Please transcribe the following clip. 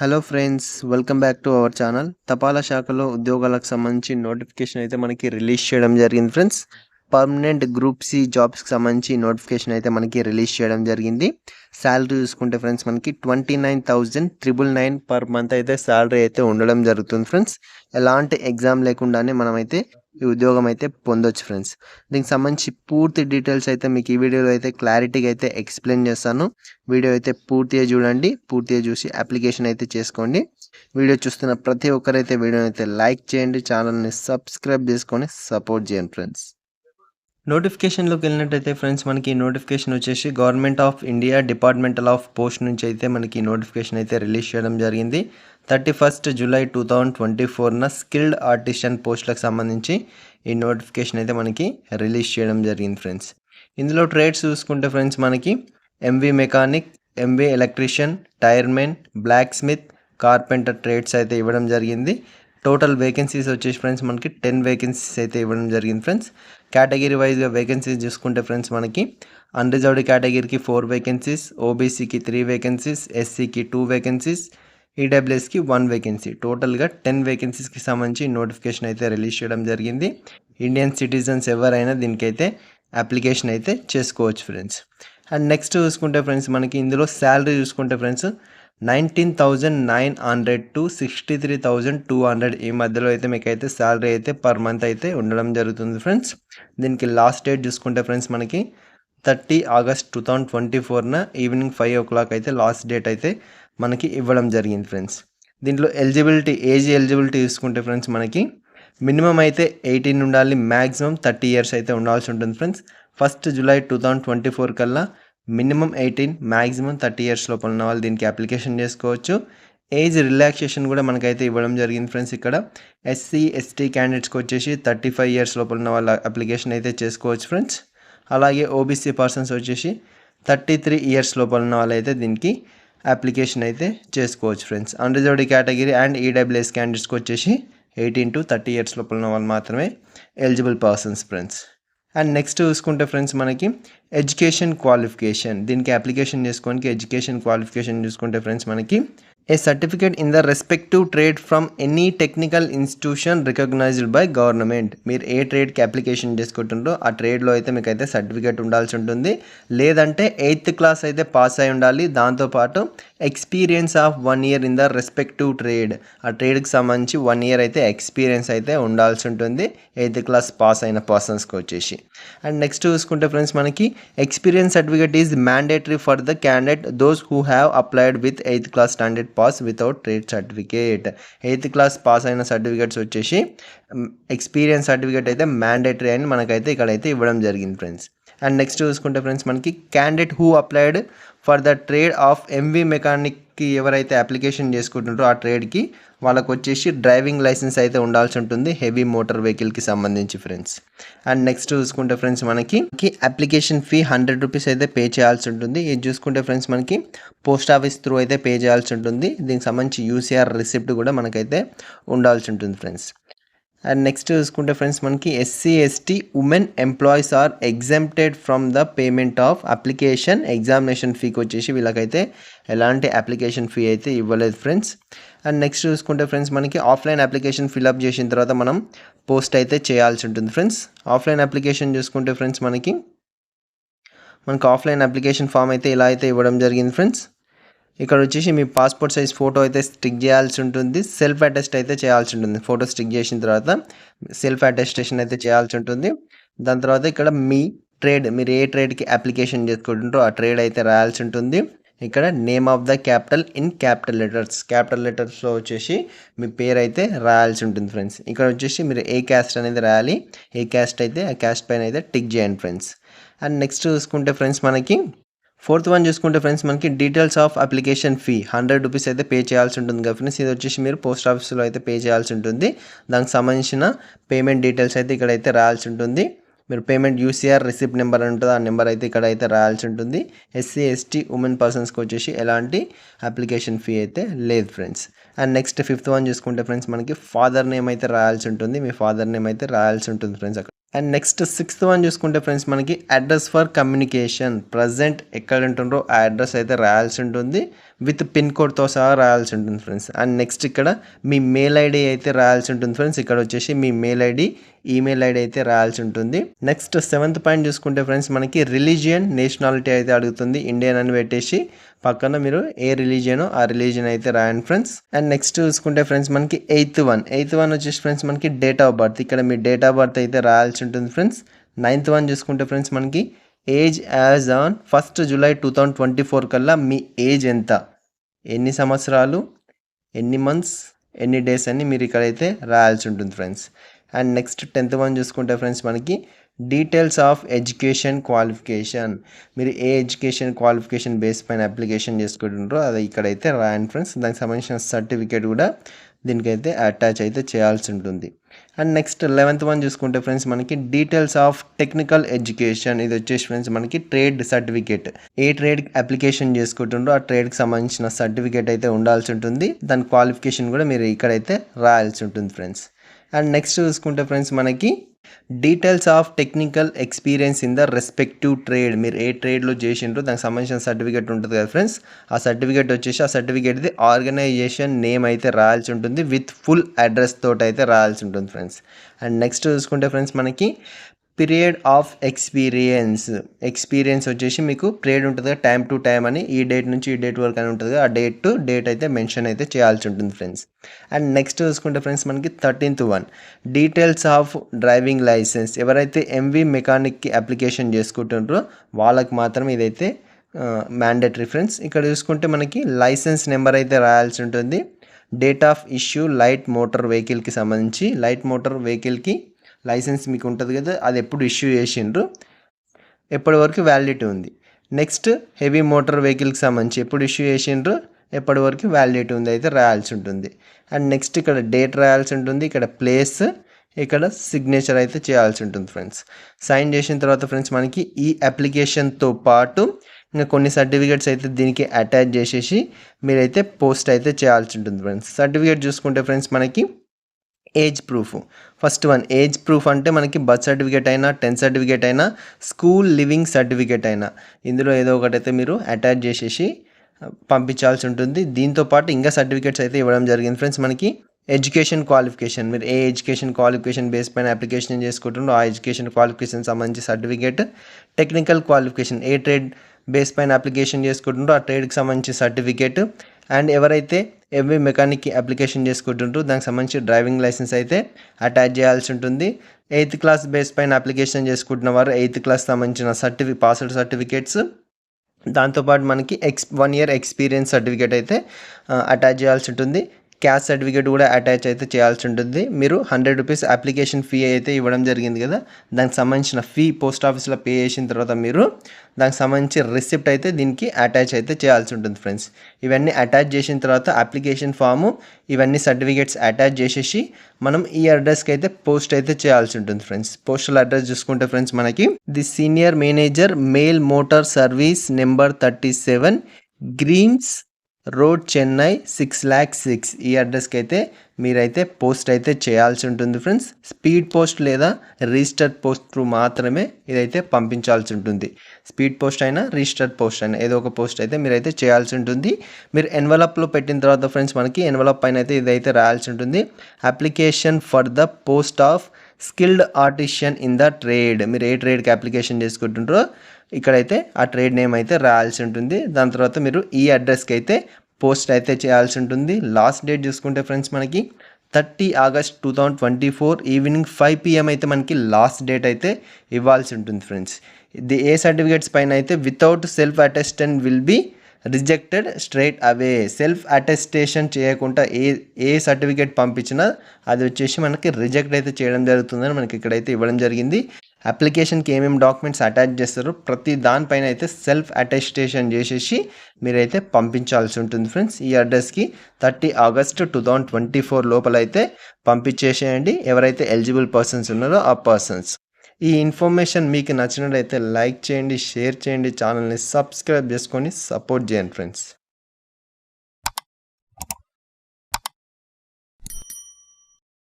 Hello friends, welcome back to our channel. తపాలా శాఖలో ఉద్యోగాలకు సంబంధించి నోటిఫికేషన్ అయితే మనకి రిలీజ్ చేయడం జరిగింది ఫ్రెండ్స్. పర్మనెంట్ గ్రూప్ సి జాబ్స్కి సంబంధించి నోటిఫికేషన్ అయితే మనకి రిలీజ్ చేయడం జరిగింది. శాలరీ చూసుకుంటే ఫ్రెండ్స్ మనకి 29,999 పర్ మంత్ అయితే శాలరీ అయితే ఉండడం జరుగుతుంది ఫ్రెండ్స్. ఎలాంటి ఎగ్జామ్ లేకుండానే మనమైతే ఈ ఉద్యోగం అయితే పొందొచ్చు ఫ్రెండ్స్. దీనికి సంబంధించి పూర్తి డీటెయిల్స్ అయితే మీకు ఈ వీడియోలో అయితే క్లారిటీగా అయితే ఎక్స్ప్లెయిన్ చేస్తాను. వీడియో అయితే పూర్తిగా చూడండి, పూర్తిగా చూసి అప్లికేషన్ అయితే చేసుకోండి. వీడియో చూస్తున్న ప్రతి ఒక్కరైతే వీడియోని అయితే లైక్ చేయండి, ఛానల్ని సబ్స్క్రైబ్ చేసుకొని సపోర్ట్ చేయండి ఫ్రెండ్స్. నోటిఫికేషన్లోకి వెళ్ళినట్టయితే ఫ్రెండ్స్ మనకి నోటిఫికేషన్ వచ్చేసి government of India departmental of post నుంచి అయితే మనకి నోటిఫికేషన్ అయితే రిలీజ్ చేయడం జరిగింది. 31 జూలై 2024న స్కిల్డ్ ఆర్టిషన్ పోస్టులకు సంబంధించి ఈ నోటిఫికేషన్ అయితే మనకి రిలీజ్ చేయడం జరిగింది ఫ్రెండ్స్. ఇందులో ట్రేడ్స్ చూసుకుంటే ఫ్రెండ్స్ మనకి MV mechanic, MV electrician, tyremen, blacksmith, carpenter trades అయితే ఇవ్వడం జరిగింది. టోటల్ వేకెన్సీస్ వచ్చేసి ఫ్రెండ్స్ మనకి 10 వేకెన్సీస్ అయితే ఇవ్వడం జరిగింది ఫ్రెండ్స్. కేటగిరీ వైజ్గా వేకెన్సీస్ చూసుకుంటే ఫ్రెండ్స్ మనకి అన్రిజర్వ్డ్ కేటగిరీకి 4 వేకెన్సీస్, ఓబీసీకి 3 వేకెన్సీస్, ఎస్సీకి 2 వేకెన్సీస్, ఈడబ్ల్యూఎస్కి 1 వేకెన్సీ, టోటల్గా 10 వేకెన్సీస్కి సంబంధించి నోటిఫికేషన్ అయితే రిలీజ్ చేయడం జరిగింది. ఇండియన్ సిటిజన్స్ ఎవరైనా దీనికైతే అప్లికేషన్ అయితే చేసుకోవచ్చు ఫ్రెండ్స్. అండ్ నెక్స్ట్ చూసుకుంటే ఫ్రెండ్స్ మనకి ఇందులో శాలరీ చూసుకుంటే ఫ్రెండ్స్ 19,900 to 63,200 ఈ మధ్యలో అయితే మీకైతే శాలరీ అయితే పర్ మంత్ అయితే ఉండడం జరుగుతుంది ఫ్రెండ్స్. దీనికి లాస్ట్ డేట్ చూసుకుంటే ఫ్రెండ్స్ మనకి 30 ఆగస్ట్ 2024న ఈవినింగ్ 5 o'clock అయితే లాస్ట్ డేట్ అయితే మనకి ఇవ్వడం జరిగింది ఫ్రెండ్స్. దీంట్లో ఏజ్ ఎలిజిబిలిటీ చూసుకుంటే ఫ్రెండ్స్ మనకి మినిమం అయితే 18 ఉండాలి, మ్యాక్సిమం 30 years అయితే ఉండాల్సి ఉంటుంది ఫ్రెండ్స్. 1 జూలై 2024 కల్లా మినిమం 18, మ్యాక్సిమం 30 years లోపల ఉన్న వాళ్ళు దీనికి అప్లికేషన్ చేసుకోవచ్చు. ఏజ్ రిలాక్సేషన్ కూడా మనకైతే ఇవ్వడం జరిగింది ఫ్రెండ్స్. ఇక్కడ ఎస్సీ ఎస్టీ క్యాండిడేట్స్కి వచ్చేసి 35 years లోపల ఉన్న వాళ్ళ అప్లికేషన్ అయితే చేసుకోవచ్చు ఫ్రెండ్స్. అలాగే ఓబీసీ పర్సన్స్ వచ్చేసి 33 years లోపల ఉన్న వాళ్ళు అయితే దీనికి అప్లికేషన్ అయితే చేసుకోవచ్చు friends. Unreserved category and EWS క్యాండిడేట్స్కి వచ్చేసి 18 to 30 years లోపల ఉన్న వాళ్ళు మాత్రమే eligible persons friends. And next చూసుకుంటే ఫ్రెండ్స్ మనకి ఎడ్యుకేషన్ క్వాలిఫికేషన్, దీనికి అప్లికేషన్ చేసుకోనికి ఎడ్యుకేషన్ క్వాలిఫికేషన్ చూసుకుంటే ఫ్రెండ్స్ మనకి a certificate in the respective trade from any technical institution recognised by government. మీరు ఏ ట్రేడ్కి అప్లికేషన్ చేసుకుంటుందో ఆ ట్రేడ్లో అయితే మీకు అయితే సర్టిఫికేట్ ఉండాల్సి ఉంటుంది. లేదంటే 8th క్లాస్ అయితే పాస్ అయి ఉండాలి. దాంతోపాటు experience of 1 year in the respective trade, ఆ ట్రేడ్కి సంబంధించి 1 year అయితే ఎక్స్పీరియన్స్ అయితే ఉండాల్సి ఉంటుంది 8th క్లాస్ పాస్ అయిన పర్సన్స్కి వచ్చేసి. అండ్ నెక్స్ట్ చూసుకుంటే ఫ్రెండ్స్ మనకి experience certificate is mandatory for the candidate those who have applied with 8th class standard pass without trade certificate. 8th class pass అయిన సర్టిఫికేట్స్ వచ్చేసి ఎక్స్పీరియన్స్ సర్టిఫికేట్ అయితే mandatory అని మనకైతే ఇక్కడైతే ఇవ్వడం జరిగింది ఫ్రెండ్స్. అండ్ నెక్స్ట్ చూసుకుంటే ఫ్రెండ్స్ మనకి candidate who applied for the trade of MV మెకానిక్కి ఎవరైతే అప్లికేషన్ చేసుకుంటుంటారో ఆ ట్రేడ్కి వాళ్ళకు వచ్చేసి డ్రైవింగ్ లైసెన్స్ అయితే ఉండాల్సి ఉంటుంది హెవీ మోటార్ వెహికల్కి సంబంధించి ఫ్రెండ్స్. అండ్ నెక్స్ట్ చూసుకుంటే ఫ్రెండ్స్ మనకి అప్లికేషన్ ఫీ 100 rupees అయితే పే చేయాల్సి ఉంటుంది. ఇది చూసుకుంటే ఫ్రెండ్స్ మనకి పోస్ట్ ఆఫీస్ త్రూ అయితే పే చేయాల్సి ఉంటుంది. దీనికి సంబంధించి యూసీఆర్ రిసిప్ట్ కూడా మనకైతే ఉండాల్సి ఉంటుంది ఫ్రెండ్స్. అండ్ నెక్స్ట్ చూసుకుంటే ఫ్రెండ్స్ మనకి SC ST women employees are exempted from the payment of application examination ఫీకి వచ్చేసి వీళ్ళకైతే ఎలాంటి అప్లికేషన్ ఫీ అయితే ఇవ్వలేదు ఫ్రెండ్స్. అండ్ నెక్స్ట్ చూసుకుంటే ఫ్రెండ్స్ మనకి ఆఫ్లైన్ అప్లికేషన్ ఫిల్అప్ చేసిన తర్వాత మనం పోస్ట్ అయితే చేయాల్సి ఉంటుంది ఫ్రెండ్స్. ఆఫ్లైన్ అప్లికేషన్ చూసుకుంటే ఫ్రెండ్స్ మనకి ఆఫ్లైన్ అప్లికేషన్ ఫామ్ అయితే ఇలా అయితే ఇవ్వడం జరిగింది ఫ్రెండ్స్. ఇక్కడ వచ్చేసి మీ పాస్పోర్ట్ సైజ్ ఫోటో అయితే స్టిక్ చేయాల్సి ఉంటుంది, సెల్ఫ్ అటెస్ట్ అయితే చేయాల్సి ఉంటుంది. ఫోటో స్టిక్ చేసిన తర్వాత సెల్ఫ్ అటెస్టేషన్ అయితే చేయాల్సి ఉంటుంది. దాని తర్వాత ఇక్కడ మీ ట్రేడ్, మీరు ఏ ట్రేడ్కి అప్లికేషన్ చేసుకుంటుంటారో ఆ ట్రేడ్ అయితే రాయాల్సి ఉంటుంది. ఇక్కడ name of the capital in capital లెటర్స్లో వచ్చేసి మీ పేరు అయితే రాయాల్సి ఉంటుంది ఫ్రెండ్స్. ఇక్కడ వచ్చేసి మీరు ఏ క్యాస్ట్ అనేది రాయాలి, ఏ క్యాస్ట్ అయితే ఆ క్యాస్ట్ పైన అయితే టిక్ చేయండి ఫ్రెండ్స్. అండ్ నెక్స్ట్ చూసుకుంటే ఫ్రెండ్స్ మనకి 4th one చూసుకుంటే ఫ్రెండ్స్ మనకి details of application fee 100 rupees అయితే పే చేయాల్సి ఉంటుంది కదా ఫ్రెండ్స్. ఇది వచ్చేసి మీరు పోస్ట్ ఆఫీస్లో అయితే పే చేయాల్సి ఉంటుంది. దానికి సంబంధించిన పేమెంట్ డీటెయిల్స్ అయితే ఇక్కడైతే రాయాల్సి ఉంటుంది. మీరు పేమెంట్ యూసీఆర్ రిసిప్ట్ నెంబర్ ఉంటుంది, ఆ నెంబర్ అయితే ఇక్కడ అయితే రాయాల్సి ఉంటుంది. ఎస్సీ ఎస్టీ ఉమెన్ పర్సన్స్కి వచ్చేసి ఎలాంటి అప్లికేషన్ ఫీ అయితే లేదు friends. And next 5th one చూసుకుంటే ఫ్రెండ్స్ మనకి ఫాదర్ నేమ్ అయితే రాయాల్సి ఉంటుంది. మీ ఫాదర్ నేమ్ అయితే రాయాల్సి ఉంటుంది ఫ్రెండ్స్. అక్కడ అండ్ నెక్స్ట్ సిక్స్త్ వన్ చూసుకుంటే ఫ్రెండ్స్ మనకి అడ్రస్ ఫర్ కమ్యూనికేషన్. ప్రజెంట్ ఎక్కడ ఉంటుండ్రో ఆ అడ్రస్ అయితే రాయాల్సి ఉంటుంది, విత్ పిన్ కోడ్తో సహా రాయాల్సి ఉంటుంది ఫ్రెండ్స్. అండ్ నెక్స్ట్ ఇక్కడ మీ మెయిల్ ఐడి అయితే రాయాల్సి ఉంటుంది ఫ్రెండ్స్. ఇక్కడ వచ్చేసి మీ మెయిల్ ఐడి, ఈమెయిల్ ఐడి అయితే రాయాల్సి ఉంటుంది. నెక్స్ట్ సెవెంత్ పాయింట్ చూసుకుంటే ఫ్రెండ్స్ మనకి రిలీజియన్, నేషనాలిటీ అయితే అడుగుతుంది. ఇండియన్ అని పెట్టేసి పక్కన మీరు ఏ రిలీజియనో ఆ రిలీజియన్ అయితే రాయండి ఫ్రెండ్స్. అండ్ నెక్స్ట్ చూసుకుంటే ఫ్రెండ్స్ మనకి ఎయిత్ వన్ వచ్చేసి ఫ్రెండ్స్ మనకి డేట్ ఆఫ్ బర్త్. ఇక్కడ మీ డేట్ ఆఫ్ బర్త్ అయితే రాయాల్సి ఉంటుంది ఫ్రెండ్స్. నైన్త్ వన్ చూసుకుంటే ఫ్రెండ్స్ మనకి age as on 1st July 2024 కల్లా మీ ఏజ్ ఎంత, ఎన్ని సంవత్సరాలు, ఎన్ని మంత్స్, ఎన్ని డేస్ అని మీరు ఇక్కడైతే రాయాల్సి ఉంటుంది friends. And next 10th one చూసుకుంటే ఫ్రెండ్స్ మనకి డీటెయిల్స్ ఆఫ్ ఎడ్యుకేషన్ క్వాలిఫికేషన్. మీరు ఏ ఎడ్యుకేషన్ క్వాలిఫికేషన్ బేస్ పైన అప్లికేషన్ చేసుకుంటుంటారో అది ఇక్కడైతే రాయండి ఫ్రెండ్స్. దానికి సంబంధించిన సర్టిఫికేట్ కూడా దీనికైతే అటాచ్ అయితే చేయాల్సి ఉంటుంది. అండ్ నెక్స్ట్ 11th వన్ చూసుకుంటే ఫ్రెండ్స్ మనకి డీటెయిల్స్ ఆఫ్ టెక్నికల్ ఎడ్యుకేషన్. ఇది వచ్చేసి ఫ్రెండ్స్ మనకి ట్రేడ్ సర్టిఫికేట్. ఏ ట్రేడ్ అప్లికేషన్ చేసుకుంటుండ్రో ఆ ట్రేడ్కి సంబంధించిన సర్టిఫికేట్ అయితే ఉండాల్సి ఉంటుంది. దాని క్వాలిఫికేషన్ కూడా మీరు ఇక్కడైతే రాయాల్సి ఉంటుంది ఫ్రెండ్స్. అండ్ నెక్స్ట్ చూసుకుంటే ఫ్రెండ్స్ మనకి details of technical experience in the respective trade. మీరు ఏ ట్రేడ్లో చేసిండ్రో దానికి సంబంధించిన సర్టిఫికేట్ ఉంటుంది కదా ఫ్రెండ్స్. ఆ సర్టిఫికేట్ వచ్చేసి ఆ సర్టిఫికేట్ది ఆర్గనైజేషన్ నేమ్ అయితే రాయాల్సి ఉంటుంది, విత్ ఫుల్ అడ్రస్ తోటి అయితే రాయాల్సి ఉంటుంది ఫ్రెండ్స్. అండ్ నెక్స్ట్ చూసుకుంటే ఫ్రెండ్స్ మనకి పీరియడ్ ఆఫ్ ఎక్స్పీరియన్స్ వచ్చేసి మీకు పీరియడ్ ఉంటుంది కదా, టైం టు టైం అని, ఈ డేట్ నుంచి ఈ డేట్ వరకు అని ఉంటుంది కదా, ఆ డేట్ టు డేట్ అయితే మెన్షన్ అయితే చేయాల్సి ఉంటుంది ఫ్రెండ్స్. అండ్ నెక్స్ట్ చూసుకుంటే ఫ్రెండ్స్ మనకి 13th one details of driving licence. ఎవరైతే ఎంవి మెకానిక్కి అప్లికేషన్ చేసుకుంటుంటారో వాళ్ళకి మాత్రం ఇదైతే మ్యాండేటరీ ఫ్రెండ్స్. ఇక్కడ చూసుకుంటే మనకి లైసెన్స్ నెంబర్ అయితే రాయాల్సి ఉంటుంది. Date of issue light motor వెహికల్కి సంబంధించి, లైట్ మోటార్ వెహికల్కి లైసెన్స్ మీకు ఉంటుంది కదా, అది ఎప్పుడు ఇష్యూ చేసిండ్రు, ఎప్పటి వరకు వ్యాలిడిటీ ఉంది. నెక్స్ట్ హెవీ మోటార్ వెహికల్కి సంబంధించి ఎప్పుడు ఇష్యూ చేసిండ్రు, ఎప్పటి వరకు వ్యాలిడిటీ ఉంది అయితే రాయాల్సి ఉంటుంది. అండ్ నెక్స్ట్ ఇక్కడ డేట్ రాయాల్సి ఉంటుంది, ఇక్కడ ప్లేస్, ఇక్కడ సిగ్నేచర్ అయితే చేయాల్సి ఉంటుంది ఫ్రెండ్స్. సైన్ చేసిన తర్వాత ఫ్రెండ్స్ మనకి ఈ అప్లికేషన్తో పాటు ఇంకా కొన్ని సర్టిఫికేట్స్ అయితే దీనికి అటాచ్ చేసేసి మీరైతే పోస్ట్ అయితే చేయాల్సి ఉంటుంది ఫ్రెండ్స్. సర్టిఫికేట్ చూసుకుంటే ఫ్రెండ్స్ మనకి age proof. First one age proof అంటే మనకి బర్త్ సర్టిఫికేట్ అయినా, 10th సర్టిఫికేట్ అయినా, స్కూల్ లివింగ్ సర్టిఫికేట్ అయినా, ఇందులో ఏదో ఒకటైతే మీరు అటాచ్ చేసేసి పంపించాల్సి ఉంటుంది. దీంతోపాటు ఇంకా సర్టిఫికేట్స్ అయితే ఇవ్వడం జరిగింది ఫ్రెండ్స్. మనకి ఎడ్యుకేషన్ క్వాలిఫికేషన్, మీరు ఏ ఎడ్యుకేషన్ క్వాలిఫికేషన్ బేస్ పైన అప్లికేషన్ చేసుకుంటుండో ఆ ఎడ్యుకేషన్ క్వాలిఫికేషన్ సంబంధించి సర్టిఫికేట్, టెక్నికల్ క్వాలిఫికేషన్ ఏ ట్రేడ్ బేస్ పైన అప్లికేషన్ చేసుకుంటుండో ఆ ట్రేడ్కి సంబంధించి సర్టిఫికేట్, అండ్ ఎవరైతే ఎంవి మెకానిక్కి అప్లికేషన్ చేసుకుంటుంటారో దానికి సంబంధించి డ్రైవింగ్ లైసెన్స్ అయితే అటాచ్ చేయాల్సి ఉంటుంది. 8th క్లాస్ బేస్ పైన అప్లికేషన్ చేసుకుంటున్న వారు 8th క్లాస్ సంబంధించిన పాస్డ్ సర్టిఫికేట్స్, దాంతోపాటు మనకి 1 year ఎక్స్పీరియన్స్ సర్టిఫికేట్ అయితే అటాచ్ చేయాల్సి ఉంటుంది. క్యాస్ట్ సర్టిఫికేట్ కూడా అటాచ్ అయితే చేయాల్సి ఉంటుంది. మీరు 100 రూపీస్ అప్లికేషన్ ఫీ అయితే ఇవ్వడం జరిగింది కదా, దానికి సంబంధించిన ఫీ పోస్ట్ ఆఫీస్లో పే చేసిన తర్వాత మీరు దానికి సంబంధించి రిసిప్ట్ అయితే దీనికి అటాచ్ అయితే చేయాల్సి ఉంటుంది ఫ్రెండ్స్. ఇవన్నీ అటాచ్ చేసిన తర్వాత అప్లికేషన్ ఫాము, ఇవన్నీ సర్టిఫికేట్స్ అటాచ్ చేసేసి మనం ఈ అడ్రస్కి అయితే పోస్ట్ అయితే చేయాల్సి ఉంటుంది ఫ్రెండ్స్. పోస్టల్ అడ్రస్ చూసుకుంటే ఫ్రెండ్స్ మనకి the senior manager mail motor service number 37 Greens Road Chennai 6,06,000 ఈ అడ్రస్కి అయితే మీరైతే పోస్ట్ అయితే చేయాల్సి ఉంటుంది ఫ్రెండ్స్. స్పీడ్ పోస్ట్ లేదా రిజిస్టర్డ్ పోస్ట్ త్రూ మాత్రమే ఇదైతే పంపించాల్సి ఉంటుంది. స్పీడ్ పోస్ట్ అయినా రిజిస్టర్డ్ పోస్ట్ అయినా ఏదో ఒక పోస్ట్ అయితే మీరైతే చేయాల్సి ఉంటుంది. మీరు ఎన్వలప్లో పెట్టిన తర్వాత ఫ్రెండ్స్ మనకి ఎన్వలప్ పైన అయితే ఇదైతే రాయాల్సి ఉంటుంది. Application for the post of skilled artisan in the trade. మీరు ఏ ట్రేడ్కి అప్లికేషన్ చేసుకుంటుంటారో ఇక్కడైతే ఆ ట్రేడ్ నేమ్ అయితే రాయాల్సి ఉంటుంది. దాని తర్వాత మీరు ఈ అడ్రస్కి అయితే పోస్ట్ అయితే చేయాల్సి ఉంటుంది. లాస్ట్ డేట్ చూసుకుంటే ఫ్రెండ్స్ మనకి 30 August 2024 ఈవినింగ్ 5 PM అయితే మనకి లాస్ట్ డేట్ అయితే ఇవ్వాల్సి ఉంటుంది ఫ్రెండ్స్. ఇది ఏ సర్టిఫికేట్స్ పైన అయితే without self attested will be rejected straight away. Self attestation చేయకుండా ఏ సర్టిఫికేట్ పంపించినా అది వచ్చేసి మనకి రిజెక్ట్ అయితే చేయడం జరుగుతుందని మనకి ఇక్కడైతే ఇవ్వడం జరిగింది. అప్లికేషన్కి ఏమేమి డాక్యుమెంట్స్ అటాచ్ చేస్తారో ప్రతి దానిపైన అయితే సెల్ఫ్ అటెస్టేషన్ చేసేసి మీరైతే పంపించాల్సి ఉంటుంది ఫ్రెండ్స్. ఈ అడ్రస్కి 30 August 2024 లోపల అయితే పంపించేసేయండి ఎవరైతే ఎలిజిబుల్ పర్సన్స్ ఉన్నారో ఆ పర్సన్స్. ఈ ఇన్ఫర్మేషన్ మీకు నచ్చినట్లయితే లైక్ చేయండి, షేర్ చేయండి, ఛానల్ని సబ్స్క్రైబ్ చేసుకొని సపోర్ట్ చేయండి ఫ్రెండ్స్.